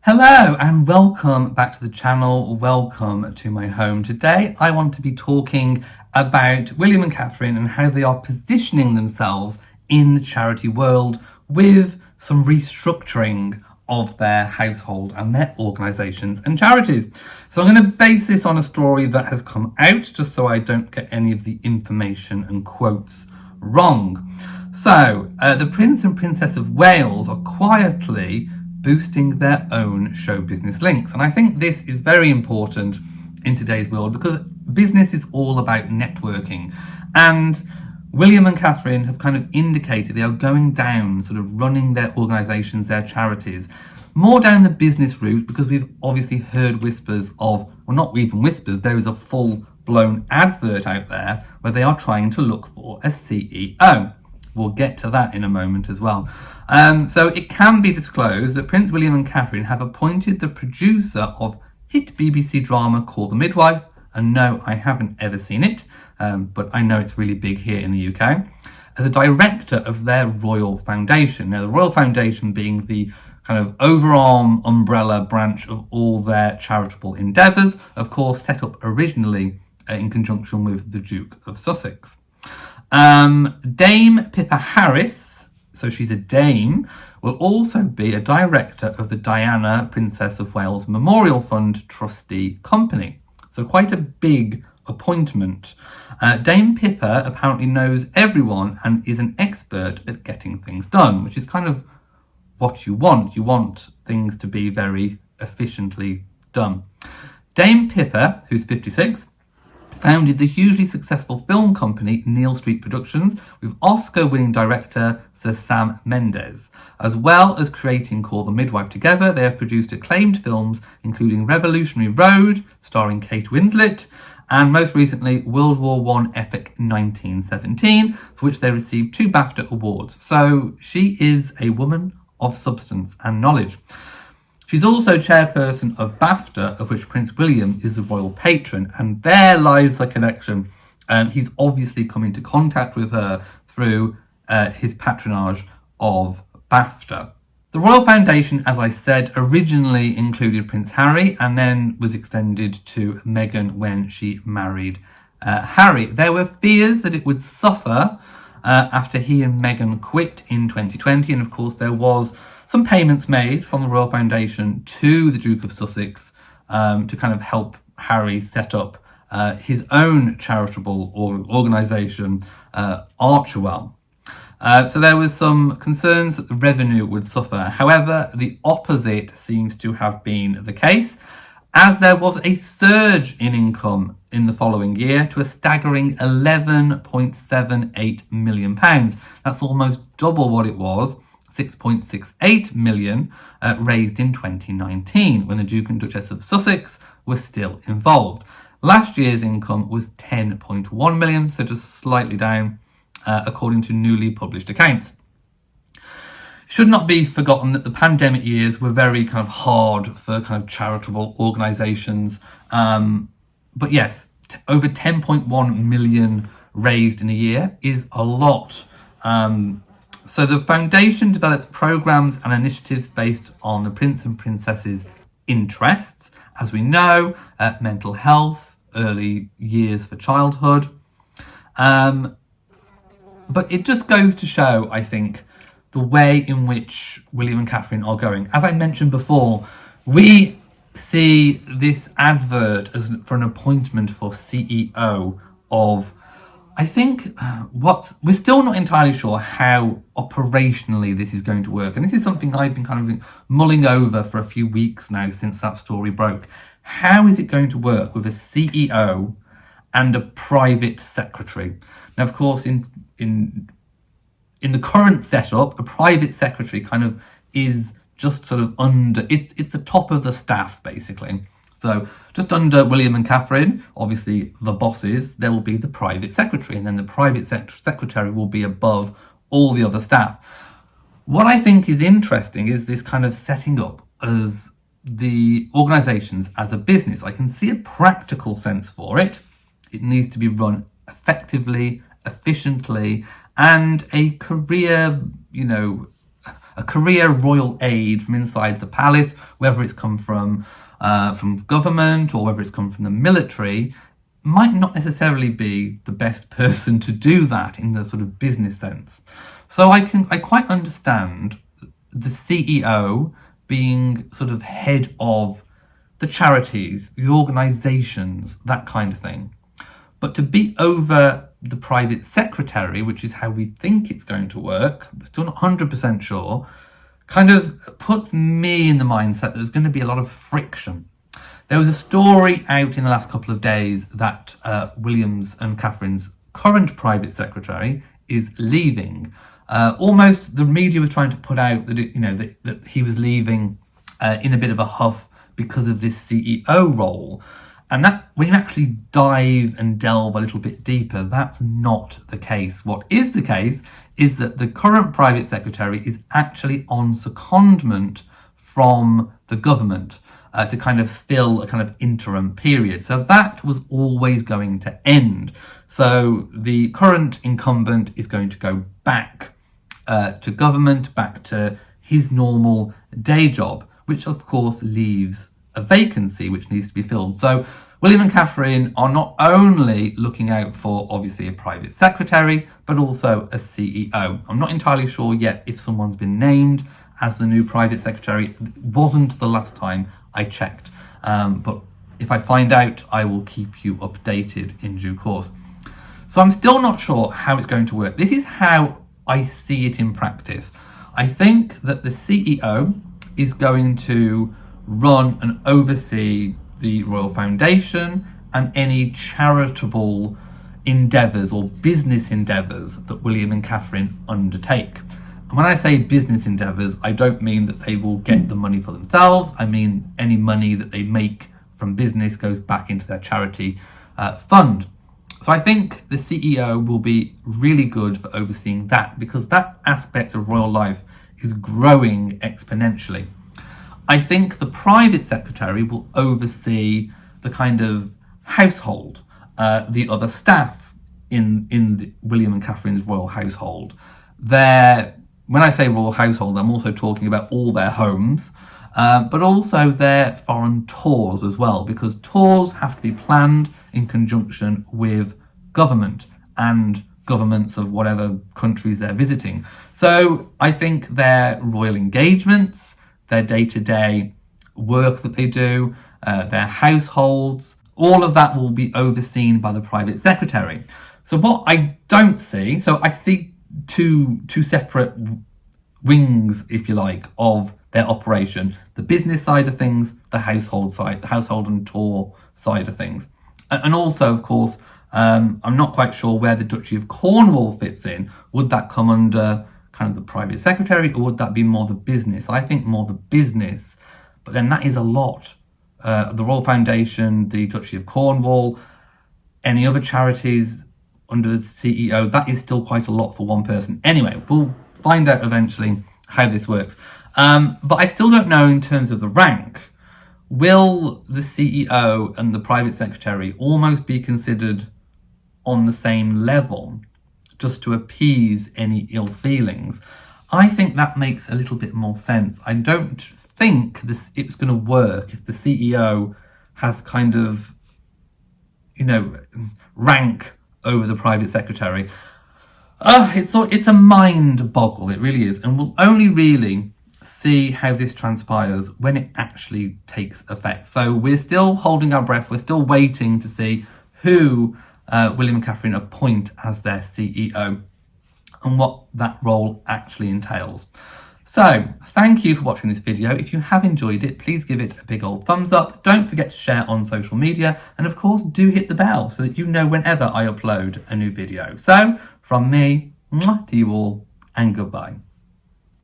Hello and welcome back to the channel. Welcome to my home. Today I want to be talking about William and Catherine and how they are positioning themselves in the charity world with some restructuring of their household and their organisations and charities. So I'm going to base this on a story that has come out just so I don't get any of the information and quotes wrong. So the Prince and Princess of Wales are quietly boosting their own show business links. And I think this is very important in today's world because business is all about networking. And William and Catherine have kind of indicated they are going down, sort of running their organisations, their charities, more down the business route because we've obviously heard whispers of, well, not even whispers, there is a full-blown advert out there where they are trying to look for a CEO. We'll get to that in a moment as well. So it can be disclosed that Prince William and Catherine have appointed the producer of hit BBC drama called The Midwife, and no, I haven't ever seen it, but I know it's really big here in the UK, as a director of their Royal Foundation. Now, the Royal Foundation being the kind of overarm umbrella branch of all their charitable endeavours, of course, set up originally in conjunction with the Duke of Sussex. Dame Pippa Harris, so she's a dame, will also be a director of the Diana, Princess of Wales Memorial Fund Trustee Company. So quite a big appointment. Dame Pippa apparently knows everyone and is an expert at getting things done, which is kind of what you want. You want things to be very efficiently done. Dame Pippa, who's 56, founded the hugely successful film company Neal Street Productions with Oscar-winning director Sir Sam Mendes. As well as creating Call the Midwife together, they have produced acclaimed films including Revolutionary Road, starring Kate Winslet, and most recently World War I epic 1917, for which they received 2 BAFTA awards. So she is a woman of substance and knowledge. She's also chairperson of BAFTA, of which Prince William is the royal patron, and there lies the connection. He's obviously come into contact with her through his patronage of BAFTA. The Royal Foundation, as I said, originally included Prince Harry and then was extended to Meghan when she married Harry. There were fears that it would suffer after he and Meghan quit in 2020, and of course there was some payments made from the Royal Foundation to the Duke of Sussex to kind of help Harry set up his own charitable organisation, Archewell. So there was some concerns that the revenue would suffer. However, the opposite seems to have been the case, as there was a surge in income in the following year to a staggering £11.78 million. That's almost double what it was, 6.68 million raised in 2019 when the Duke and Duchess of Sussex were still involved. Last year's income was 10.1 million, so just slightly down according to newly published accounts. It should not be forgotten that the pandemic years were very kind of hard for kind of charitable organisations. But yes, over 10.1 million raised in a year is a lot. So the foundation develops programs and initiatives based on the Prince and Princess's interests, as we know, mental health, early years for childhood. But it just goes to show, I think, the way in which William and Catherine are going. As I mentioned before, we see this advert as for an appointment for CEO of, I think, we're still not entirely sure how operationally this is going to work. And this is something I've been kind of mulling over for a few weeks now since that story broke. How is it going to work with a CEO and a private secretary? Now, of course, in the current setup, a private secretary kind of is just sort of under, it's the top of the staff, basically. So just under William and Catherine, obviously the bosses, there will be the private secretary, and then the private secretary will be above all the other staff. What I think is interesting is this kind of setting up as the organisations as a business. I can see a practical sense for it. It needs to be run effectively, efficiently, and a career, a career royal aide from inside the palace, whether it's come from government or whether it's come from the military, might not necessarily be the best person to do that in the sort of business sense. So I quite understand the CEO being sort of head of the charities, the organisations, that kind of thing. But to be over the private secretary, which is how we think it's going to work, but still not 100% sure, kind of puts me in the mindset that there's going to be a lot of friction. There was a story out in the last couple of days that William's and Catherine's current private secretary is leaving. Almost the media was trying to put out that that he was leaving in a bit of a huff because of this CEO role. And that, when you actually dive and delve a little bit deeper, that's not the case. What is the case is that the current private secretary is actually on secondment from the government to kind of fill a kind of interim period. So that was always going to end. So the current incumbent is going to go back to government, back to his normal day job, which of course leaves a vacancy which needs to be filled. So William and Catherine are not only looking out for obviously a private secretary, but also a CEO. I'm not entirely sure yet if someone's been named as the new private secretary. It wasn't the last time I checked. But if I find out, I will keep you updated in due course. So I'm still not sure how it's going to work. This is how I see it in practice. I think that the CEO is going to run and oversee the Royal Foundation and any charitable endeavours or business endeavours that William and Catherine undertake. And when I say business endeavours, I don't mean that they will get the money for themselves. I mean any money that they make from business goes back into their charity fund. So I think the CEO will be really good for overseeing that, because that aspect of royal life is growing exponentially. I think the private secretary will oversee the kind of household, the other staff in William and Catherine's royal household. When I say royal household, I'm also talking about all their homes, but also their foreign tours as well, because tours have to be planned in conjunction with government and governments of whatever countries they're visiting. So I think their royal engagements, their day-to-day work that they do, their households, all of that will be overseen by the private secretary. So what I don't see, so I see two separate wings, if you like, of their operation: the business side of things, the household side, the household and tour side of things. And also, of course, I'm not quite sure where the Duchy of Cornwall fits in. Would that come under kind of the private secretary, or would that be more the business? I think more the business, but then that is a lot. The Royal Foundation, the Duchy of Cornwall, any other charities under the CEO, that is still quite a lot for one person. Anyway, we'll find out eventually how this works. But I still don't know in terms of the rank. Will the CEO and the private secretary almost be considered on the same level, just to appease any ill feelings? I think that makes a little bit more sense. I don't think it's going to work if the CEO has kind of, rank over the private secretary. It's a mind boggle, it really is. And we'll only really see how this transpires when it actually takes effect. So we're still holding our breath. We're still waiting to see who William and Catherine appoint as their CEO and what that role actually entails. So thank you for watching this video. If you have enjoyed it, please give it a big old thumbs up. Don't forget to share on social media, and of course do hit the bell so that you know whenever I upload a new video. So from me, mwah, to you all, and goodbye.